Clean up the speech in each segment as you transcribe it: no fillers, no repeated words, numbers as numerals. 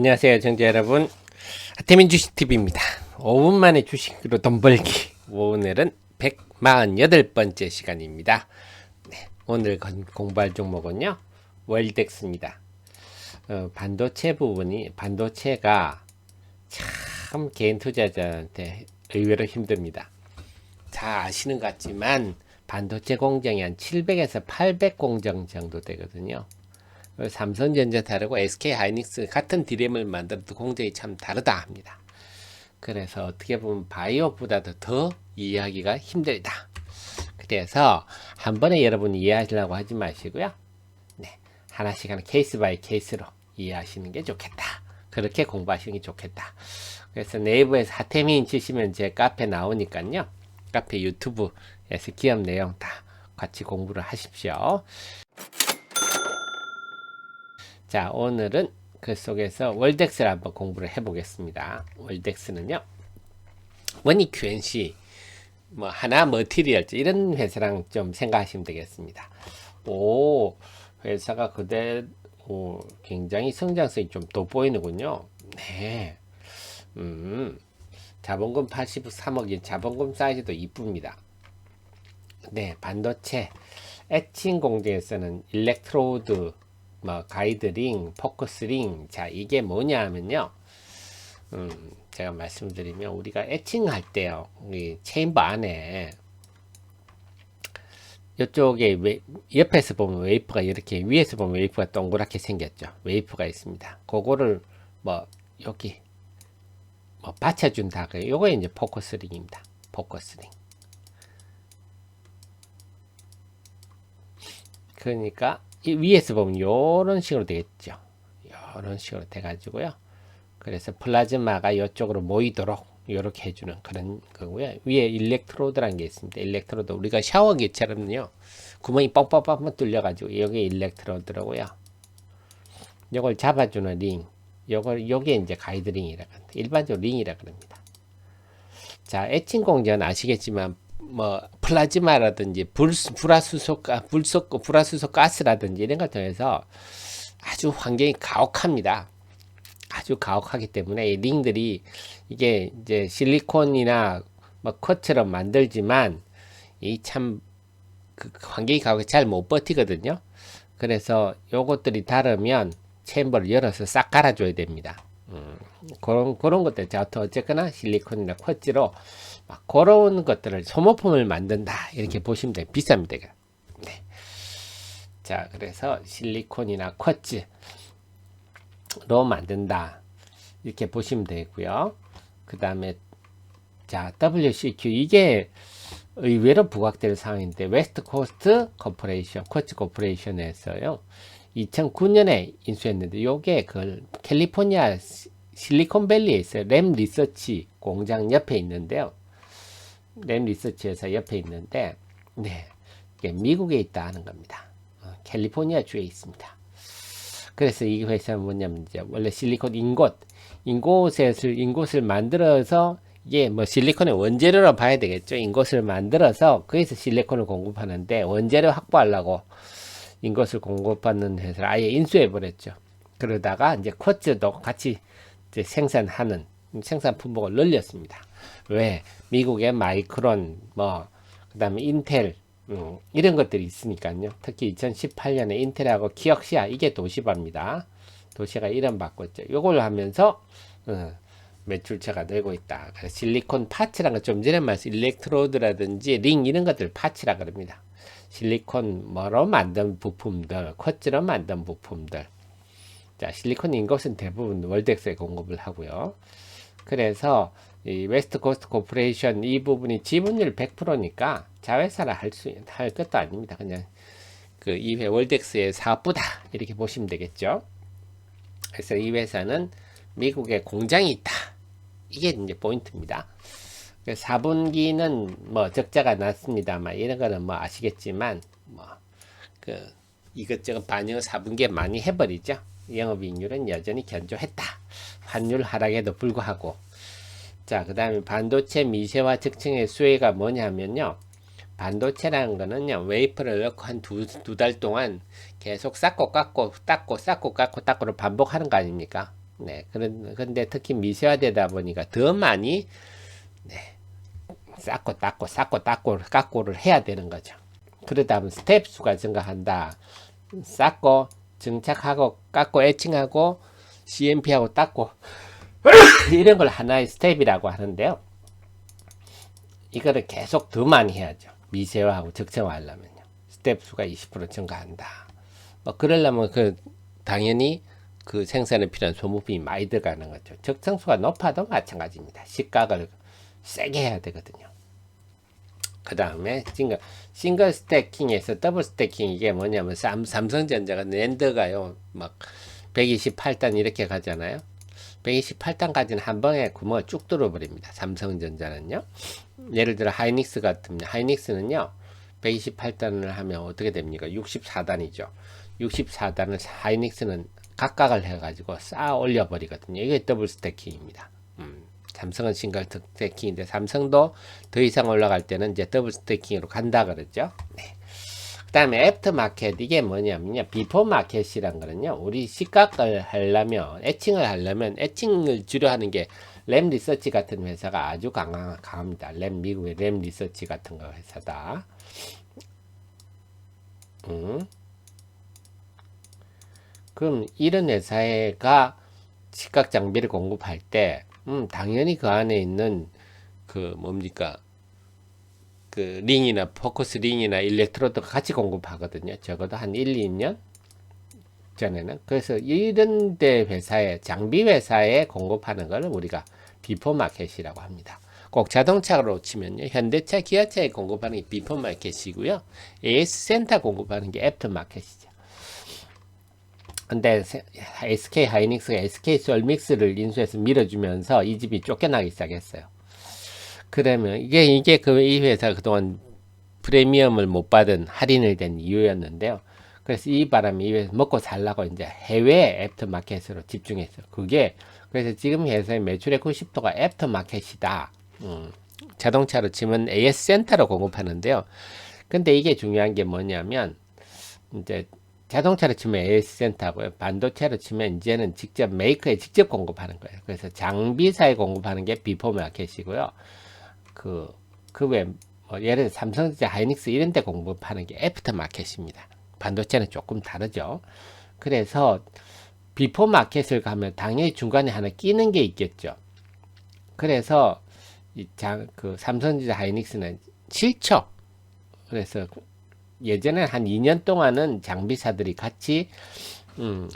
안녕하세요, 청자 여러분. 하태민 주식TV입니다. 5분 만에 주식으로 돈 벌기. 오늘은 148번째 시간입니다. 네, 오늘 공부할 종목은요, 월덱스입니다. 반도체 부분이, 반도체가 참 개인 투자자한테 의외로 힘듭니다. 다 아시는 것 같지만, 반도체 공정이 한 700에서 800 공정 정도 되거든요. 삼성전자 다르고 SK하이닉스 같은 디램을 만들어도 공정이 참 다르다 합니다. 그래서 어떻게 보면 바이오보다도 더 이해하기가 힘들다. 그래서 한 번에 여러분이 이해하시려고 하지 마시고요. 네, 하나씩 하나 케이스 바이 케이스로 이해하시는 게 좋겠다. 그렇게 공부하시는 게 좋겠다. 그래서 네이버에서 하태민 치시면 제 카페 나오니까요. 카페 유튜브에서 기업 내용 다 같이 공부를 하십시오. 자, 오늘은 그 속에서 월덱스를 한번 공부를 해보겠습니다. 월덱스는요, 원익 QNC, 뭐 하나 머티리얼즈 이런 회사랑 좀 생각하시면 되겠습니다. 회사가 그대로 굉장히 성장성이 좀 돋보이는군요. 네. 자본금 83억인 자본금 사이즈도 이쁩니다. 네, 반도체 에칭 공정에서는 일렉트로드, 가이드링, 포커스링. 자, 이게 뭐냐 하면요. 제가 말씀드리면, 우리가 에칭할 때요, 이 체인버 안에, 이쪽에 옆에서 보면 웨이프가 이렇게, 위에서 보면 웨이프가 동그랗게 생겼죠. 웨이프가 있습니다. 그거를, 여기, 받쳐준다. 요거 이제 포커스링입니다. 포커스링. 그러니까, 이 위에서 보면 이런 식으로 되겠죠. 이런 식으로 돼가지고요. 그래서 플라즈마가 이쪽으로 모이도록 이렇게 해주는 그런 거고요. 위에 일렉트로드라는 게 있습니다. 일렉트로드, 우리가 샤워기처럼요, 구멍이 뻥뻥뻥 뚫려가지고 여기 일렉트로드라고요. 이걸 잡아주는 링, 요게 이제 가이드링이라고 합니다. 일반적으로 링이라고 합니다. 자, 에칭 공정은 아시겠지만, 플라즈마라든지 불화수소 가스라든지 이런 걸 통해서 아주 환경이 가혹합니다. 아주 가혹하기 때문에 이 링들이 이게 이제 실리콘이나 쿼츠처럼 만들지만 이 참 그 환경이 가혹해 잘 못 버티거든요. 그래서 요것들이 닳으면 챔버를 열어서 싹 갈아줘야 됩니다. 그런 것들. 자, 어쨌거나 실리콘이나 쿼츠로 그런 것들을 소모품을 만든다. 이렇게 보시면 돼요. 비쌉니다. 네. 자, 그래서 실리콘이나 쿼츠로 만든다. 이렇게 보시면 되고요. 그 다음에, 자, WCQ. 이게 의외로 부각될 상황인데, 웨스트 코스트 코퍼레이션, 쿼츠 코퍼레이션에서요, 2009년에 인수했는데, 요게 캘리포니아 실리콘밸리에 있어요. 램 리서치 공장 옆에 있는데요. 램 리서치 회사 옆에 있는데, 네, 이게 미국에 있다 하는 겁니다. 캘리포니아 주에 있습니다. 그래서 이 회사는 뭐냐면, 이제 원래 실리콘 인곳을 만들어서, 이게 실리콘의 원재료로 봐야 되겠죠. 인곳을 만들어서 거기서 실리콘을 공급하는데, 원재료 확보하려고 인곳을 공급하는 회사를 아예 인수해 버렸죠. 그러다가 이제 쿼츠도 같이 이제 생산하는 생산 품목을 늘렸습니다. 왜? 미국의 마이크론, 그 다음에 인텔, 이런 것들이 있으니까요. 특히 2018년에 인텔하고 키역시아, 이게 도시바입니다. 도시가 이름 바꿨죠. 요걸 하면서, 매출처가 늘고 있다. 그래서 실리콘 파츠라는 거 좀 전에 말씀, 일렉트로드라든지 링 이런 것들 파츠라 그럽니다. 실리콘으로 만든 부품들, 쿼츠로 만든 부품들. 자, 실리콘 인것은 대부분 월덱스에 공급을 하고요. 그래서 이 웨스트 코스트 코퍼레이션 이 부분이 지분율 100%니까 자회사라 할 것도 아닙니다. 그냥 이 월덱스의 사업부다 이렇게 보시면 되겠죠. 그래서 이 회사는 미국에 공장이 있다. 이게 이제 포인트입니다. 4분기는 적자가 났습니다만 이런 거는 아시겠지만 이것저것 반영을 4분기에 많이 해버리죠. 영업이익률은 여전히 견조했다. 환율 하락에도 불구하고. 자, 그 다음에 반도체 미세화 특징의 수혜가 뭐냐면요. 반도체라는 거는요, 웨이퍼를 넣고 한 두 달 동안 계속 쌓고 깎고 닦고 쌓고 깎고 닦고를 반복하는 거 아닙니까? 네, 근데 특히 미세화되다 보니까 더 많이, 네, 깎고를 해야 되는 거죠. 그러다 보면 스텝 수가 증가한다. 쌓고, 증착하고, 깎고, 에칭하고, CMP하고 닦고, 이런 걸 하나의 스텝이라고 하는데요. 이거를 계속 더 많이 해야죠. 미세화하고 적정화하려면요. 스텝 수가 20% 증가한다. 뭐 그러려면 당연히 그 생산에 필요한 소모품이 많이 들어가는 거죠. 적정수가 높아도 마찬가지입니다. 시각을 세게 해야 되거든요. 그 다음에 싱글 스태킹에서 더블 스태킹, 이게 뭐냐면 삼성전자가 낸드가요 막 128단 이렇게 가잖아요. 128단까지는 한 번에 구멍을 쭉 뚫어버립니다. 삼성전자는요. 예를 들어 하이닉스 같은, 하이닉스는요 128단을 하면 어떻게 됩니까? 64단이죠. 64단을 하이닉스는 각각을 해가지고 쌓아 올려버리거든요. 이게 더블 스태킹입니다. 삼성은 싱글 스태킹인데 삼성도 더 이상 올라갈 때는 이제 더블 스태킹으로 간다 그러죠. 네. 그 다음에 애프터 마켓, 이게 뭐냐면요, 비포 마켓이란 거는요, 우리 시각을 하려면, 애칭을 하려면 애칭을 주려 하는 게 램 리서치 같은 회사가 아주 강합니다. 미국의 램 리서치 같은 거 회사다. 그럼 이런 회사가 시각 장비를 공급할 때, 당연히 그 안에 있는 그 뭡니까, 그 링이나 포커스 링이나 일렉트로드가 같이 공급하거든요. 적어도 한 1, 2년 전에는. 그래서 이런 데 회사에, 장비 회사에 공급하는 걸 우리가 비포 마켓이라고 합니다. 꼭 자동차로 치면요, 현대차, 기아차에 공급하는 게 비포 마켓이고요, AS 센터 공급하는 게 애프터 마켓이죠. 근데 SK 하이닉스가 SK 솔믹스를 인수해서 밀어주면서 이 집이 쫓겨나기 시작했어요. 그러면 이게 이 회사가 그동안 프리미엄을 못 받은, 할인을 된 이유였는데요. 그래서 이 바람에 이 회사 먹고 살라고 이제 해외 애프터마켓으로 집중했어요. 그래서 지금 회사의 매출의 90%가 애프터마켓이다. 자동차로 치면 AS 센터로 공급하는데요. 근데 이게 중요한 게 뭐냐면, 이제 자동차로 치면 AS 센터고요. 반도체로 치면 이제는 직접 메이커에 직접 공급하는 거예요. 그래서 장비사에 공급하는 게 비포 마켓이고요. 예를 들어 삼성전자, 하이닉스 이런 데 공급하는 게 애프터 마켓입니다. 반도체는 조금 다르죠. 그래서 비포 마켓을 가면 당연히 중간에 하나 끼는 게 있겠죠. 그래서 삼성전자, 하이닉스는 싫죠. 그래서 예전에 한 2년 동안은 장비사들이 같이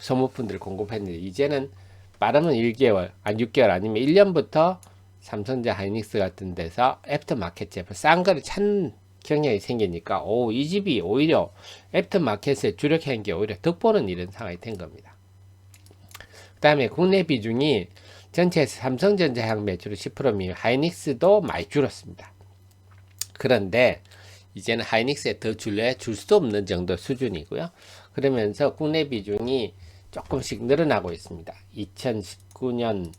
소모품들을 공급했는데, 이제는 빠르면 1개월, 6개월 아니면 1년부터 삼성전자, 하이닉스 같은 데서 애프터 마켓 제품 싼 거를 찾는 경향이 생기니까, 이 집이 오히려 애프터 마켓에 주력하는 게 오히려 득보는 이런 상황이 된 겁니다. 그 다음에 국내 비중이 전체에서 삼성전자 향 매출의 10%면 하이닉스도 많이 줄었습니다. 그런데 이제는 하이닉스에 더 줄 수도 없는 정도 수준이고요. 그러면서 국내 비중이 조금씩 늘어나고 있습니다. 2019년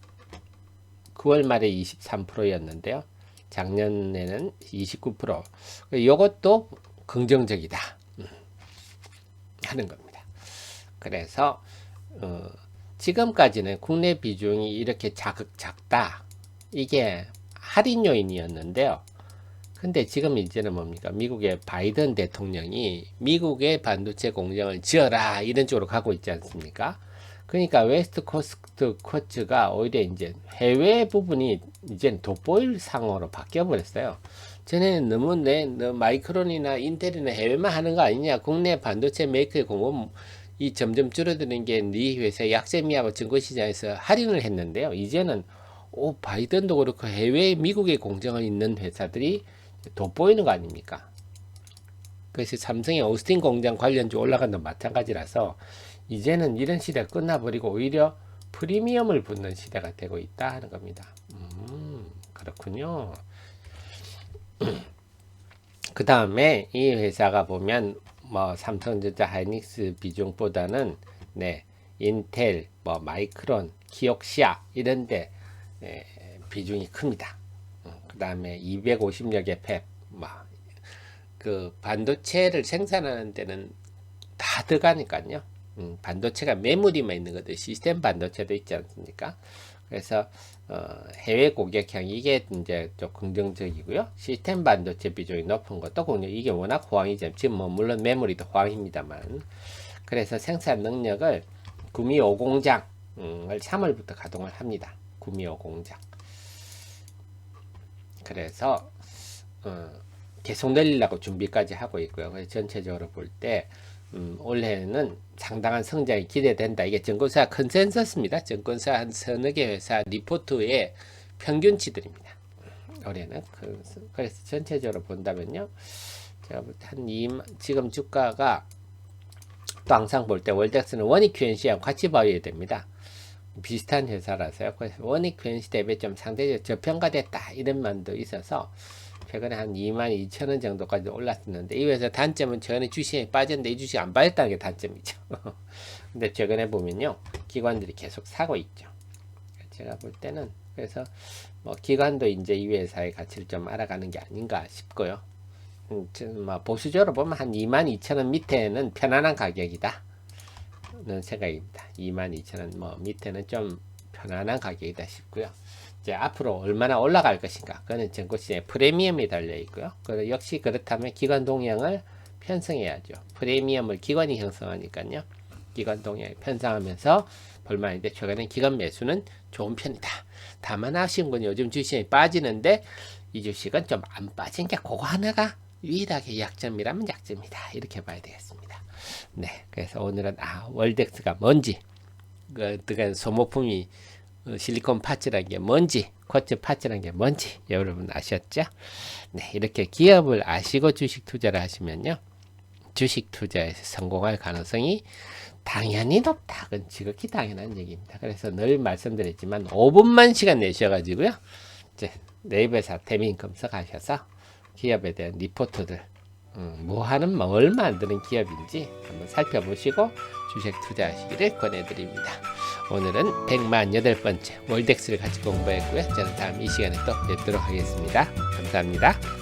9월 말에 23%였는데요. 작년에는 29%. 이것도 긍정적이다 하는 겁니다. 그래서 지금까지는 국내 비중이 이렇게 작다, 이게 할인 요인이었는데요. 근데 지금 이제는 뭡니까? 미국의 바이든 대통령이 미국의 반도체 공장을 지어라, 이런 쪽으로 가고 있지 않습니까? 그러니까 웨스트 코스트 쿼츠가 오히려 이제 해외 부분이 이제는 돋보일 상황으로 바뀌어 버렸어요. 전에는 너무 마이크론이나 인텔이나 해외만 하는 거 아니냐, 국내 반도체 메이커의 공급이 점점 줄어드는 게 네 회사의 약세미하고 증거시장에서 할인을 했는데요. 이제는 바이든도 그렇고 해외 미국의 공장을 있는 회사들이 돋보이는 거 아닙니까? 그래서 삼성의 오스틴 공장 관련주 올라간 건 마찬가지라서 이제는 이런 시대가 끝나버리고 오히려 프리미엄을 붙는 시대가 되고 있다 하는 겁니다. 그렇군요. 그 다음에 이 회사가 보면 삼성전자, 하이닉스 비중보다는 인텔, 마이크론, 키옥시아 이런데 비중이 큽니다. 그 다음에 250여 개 팹, 그 반도체를 생산하는 데는 다 들어가니까요. 반도체가 메모리만 있는 것들 시스템 반도체도 있지 않습니까? 그래서 해외 고객형 이게 이제 좀 긍정적이고요. 시스템 반도체 비중이 높은 것도 긍정. 이게 워낙 호황이죠. 지금 뭐 물론 메모리도 호황입니다만. 그래서 생산 능력을 구미 5공장을 3월부터 가동을 합니다. 구미 5공장. 그래서 계속 늘리려고 준비까지 하고 있고요. 그래서 전체적으로 볼 때 올해는 상당한 성장이 기대된다. 이게 증권사 컨센서스입니다. 증권사 한 서너 개 회사 리포트의 평균치들입니다. 올해는 그래서 전체적으로 본다면요. 제가 볼 때 한 2만, 지금 주가가 또 항상 볼 때 월덱스는 원익 QNC하고 같이 봐야 됩니다. 비슷한 회사라서요. 그래서 원익 QNC 대비 좀 상대적으로 저평가됐다 이런 면도 있어서 최근에 한 22,000원 정도까지 올랐었는데 이 회사 단점은 최근에 주식이 빠졌는데 이 주식 안 빠졌다는 게 단점이죠. 근데 최근에 보면요 기관들이 계속 사고 있죠. 제가 볼 때는 그래서 뭐 기관도 이제 이 회사의 가치를 좀 알아가는 게 아닌가 싶고요. 뭐 보수적으로 보면 한 22,000원 밑에는 편안한 가격이다 는 생각입니다. 22,000원 뭐 밑에는 좀 편안한 가격이다 싶고요. 이제 앞으로 얼마나 올라갈 것인가 그거는 증권시장에 프리미엄이 달려 있고요. 역시 그렇다면 기관 동향을 편성해야죠. 프리미엄을 기관이 형성하니까요. 기관 동향을 편성하면서 볼만한데 최근에 기관 매수는 좋은 편이다. 다만 아쉬운 건 요즘 주식이 빠지는데 이 주식은 좀 안 빠진 게 그거 하나가 유일하게 약점이라면 약점이다. 이렇게 봐야 되겠습니다. 네, 그래서 오늘은 월덱스가 뭔지 그 소모품이 실리콘 파츠라는 게 뭔지, 쿼츠 파츠라는 게 뭔지 여러분 아셨죠? 네, 이렇게 기업을 아시고 주식 투자를 하시면요. 주식 투자에서 성공할 가능성이 당연히 높다. 그건 지극히 당연한 얘기입니다. 그래서 늘 말씀드렸지만 5분만 시간 내셔가지고요. 이제 네이버에서 태민 검색하셔서 기업에 대한 리포트들 뭐 하는 뭘 만드는 기업인지 한번 살펴보시고 주식 투자하시기를 권해드립니다. 오늘은 108번째 월덱스를 같이 공부했고요. 저는 다음 이 시간에 또 뵙도록 하겠습니다. 감사합니다.